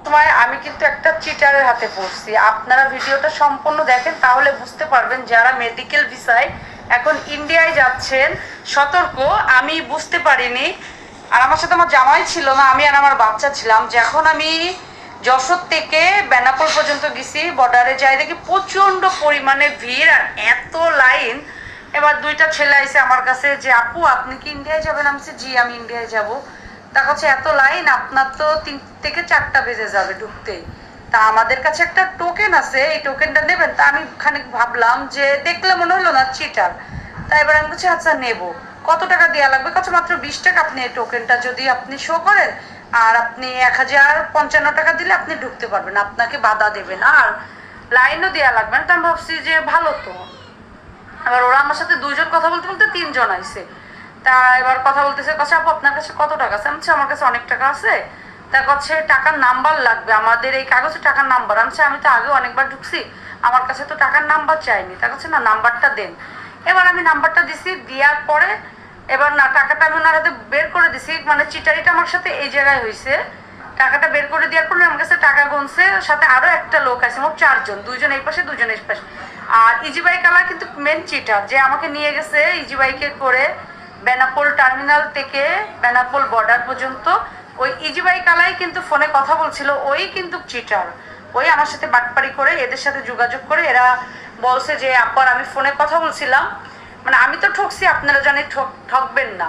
সময় আমি কিন্তু একটা চিটারের হাতে পড়ছি। আপনারা ভিডিওটা সম্পূর্ণ দেখেন, তাহলে বুঝতে পারবেন যারা মেডিকেল ভিসায় এখন ইন্ডিয়ায় যাচ্ছেন সতর্ক। আমি বুঝতে পারিনি, আর আমার সাথে আমার জামাই ছিল না, আমি আর আমার বাচ্চা ছিলাম। যখন আমি যশোর থেকে বেনাপোল পর্যন্ত গেছি, বর্ডারে যাই দেখি প্রচণ্ড পরিমাণে ভিড় আর এত লাইন। এবার দুইটা ছেলে আইসে আমার কাছে যে আপু আপনি কি ইন্ডিয়ায় যাবেন? আমি বলছি জি আমি ইন্ডিয়ায় যাব। তার কাছে এত লাইন, আপনার তো 3 থেকে 4টা বেজে যাবে ঢুকতেই। তা আমাদের কাছে একটা টোকেন আছে, এই টোকেনটা নেবেন? তা আমি খানিক ভাবলাম যে দেখলে মনে হলো না চিটার, তাই এবার আমি বলছি আচ্ছা নেবো। কত টাকা দেওয়া লাগবে? কত? মাত্র 20 টাকা। আপনি এই টোকেনটা যদি আপনি শো করেন আর আপনি 1055 টাকা দিলে আপনি ঢুকতে পারবেন, আপনাকে বাধা দেবে না, আর লাইনও দেওয়া লাগবে না। তা আমি ভাবছি যে ভালো তো। এবার ওরা আমার সাথে 2জন কথা বলতে বলতে 3জন আইসে। তা এবার কথা বলতেছে, কাছে আপু আপনার কাছে কত টাকা আছে? আমি আমার কাছে অনেক টাকা আছে। তা কাছে টাকার নাম্বার লাগবে, আমাদের এই কাগজে টাকার নাম্বার। আমি তো আগেও অনেকবার ঢুকছি, আমার কাছে তো টাকার নাম্বার চাইনি। তার কাছে না নাম্বারটা দেন। এবার আমি নাম্বারটা দিছি, দেওয়ার পরে এবার না টাকাটা আমি ওনার হাতে বের করে দিছি, মানে চিটারিটা আমার সাথে এই জায়গায় হয়েছে। টাকাটা বের করে দেওয়ার পরে আমার কাছে টাকা গুনছে, সাথে আরো একটা লোক আছে, মোট 4জন, 2জন এই পাশে 2জন এই পাশে। আর ইজি বাইক আলা কিন্তু মেন চিটার, যে আমাকে নিয়ে গেছে ইজি বাইকে করে বেনাপোল টার্মিনাল থেকে বেনাপোল বর্ডার পর্যন্ত। ওই ইজি বাইক আলাই কিন্তু ফোনে কথা বলছিল, ওই কিন্তু চিটার। ওই আমার সাথে বাটপারি করে এদের সাথে যোগাযোগ করে এরা বলছে যে আপার আমি ফোনে কথা বলছিলাম, মানে আমি তো ঠকছি, আপনারা জানি ঠকবেন না।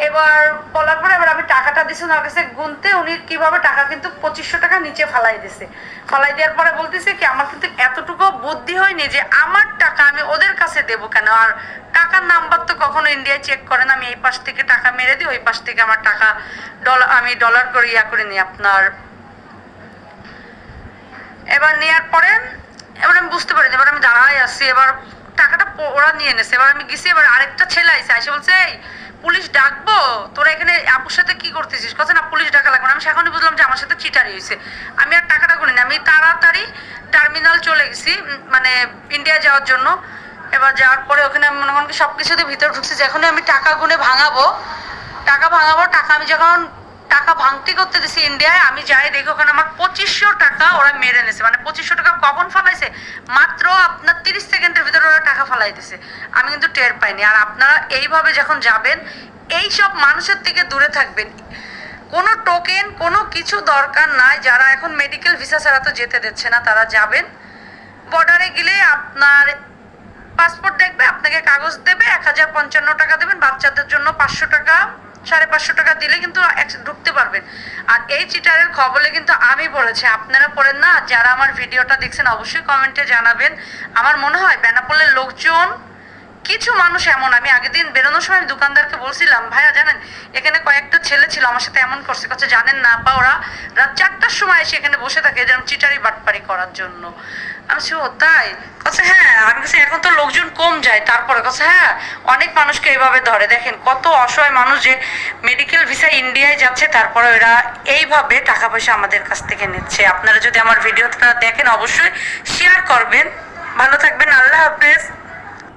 এবার বলার পরে এবার আমি টাকাটা দিছি ওনার কাছে গুনতে, উনি কিভাবে টাকা কিন্তু 2500 টাকা নিচে ফালাই দিছে। ফালাই দেওয়ার পরে বলতেছে কি আমার কিন্তু এতটুকু বুদ্ধি হয়নি যে আমার টাকা আমি ওদের কাছে দেবো কেন, আর টাকার নাম্বার তো কখনো ইন্ডিয়ায় চেক করেন। আমি এই পাশ থেকে টাকা মেরে দিই, ওই পাশ থেকে আমার টাকা আমি ডলার করে করে নিই আপনার। এবার নেওয়ার পরে এবার আমি বুঝতে পারিনি, এবার আমি দাঁড়াই আসছি, এবার টাকাটা ওরা নিয়ে এনেছে। এবার আমি গেছি, এবার আরেকটা ছেলে এসে বলছে এই পুলিশ ডাকবো, তোরা এখানে আপুর সাথে কি করতেছিস? কথা না পুলিশ ডাকা লাগবে না। আমি সেখানে বুঝলাম যে আমার সাথে চিটারি হয়েছে। আমি আর টাকাটা গুনি না, আমি তাড়াতাড়ি টার্মিনাল চলে গেছি, মানে ইন্ডিয়া যাওয়ার জন্য। এবার যাওয়ার পরে ওখানে আমি মনে করেন সব কিছুতে ভিতরে ঢুকছি, যখনই আমি টাকা গুনে ভাঙাবো, টাকা আমি যখন টাকা ভাঙতি করতে দিছি ইন্ডিয়ায়, আমি যাই দেখি ওখানে আমার 2500 টাকা ওরা মেরে নিছে। মানে 2500 টাকা কখন ফালাইছে? মাত্র আপনার 30 সেকেন্ডের ভিতরে ওরা টাকা ফালাই দিছে, আমি কিন্তু টের পাইনি। আর আপনারা এইভাবে যখন যাবেন এইসব মানুষের থেকে দূরে থাকবেন। কোনো টোকেন কোনো কিছু দরকার নাই। যারা এখন মেডিকেল ভিসা ছাড়া তো যেতে দিচ্ছে না, তারা যাবেন। বর্ডারে গেলে আপনার পাসপোর্ট দেখবে, আপনাকে কাগজ দেবে, 1055 টাকা দেবেন, বাচ্চাদের জন্য 500 টাকা 550 টাকা দিলে কিন্তু ঢুকতে পারবেন। আর এই চিটারের খবরে কিন্তু আমি পড়েছি, আপনারা পড়েন না? যারা আমার ভিডিওটা দেখছেন অবশ্যই কমেন্টে জানাবেন। আমার মনে হয় বেনাপোলের লোকজন কিছু মানুষ এমন, আমি আগের দিন বেরোনোর সময় দোকানদারকে বলছিলাম ভাইয়া জানেন এখানে কয়েকটা ছেলে ছিল আমার সাথে এমন করছে, কথা জানেন না পা ওরা রাত 4টার সময় এসে এখানে বসে থাকে যেরকম চিটারি বাটপারি করার জন্য। আমি বলছি ও তাই? কথা হ্যাঁ। আমি বলছি এখন তো লোকজন কম যায়, তারপরে কথা হ্যাঁ অনেক মানুষকে এইভাবে ধরে। দেখেন কত অসহায় মানুষ যে মেডিকেল ভিসা ইন্ডিয়ায় যাচ্ছে, তারপরে এরা এইভাবে টাকা পয়সা আমাদের কাছ থেকে নিচ্ছে। আপনারা যদি আমার ভিডিওটা দেখেন অবশ্যই শেয়ার করবেন। ভালো থাকবেন, আল্লাহ হাফেজ।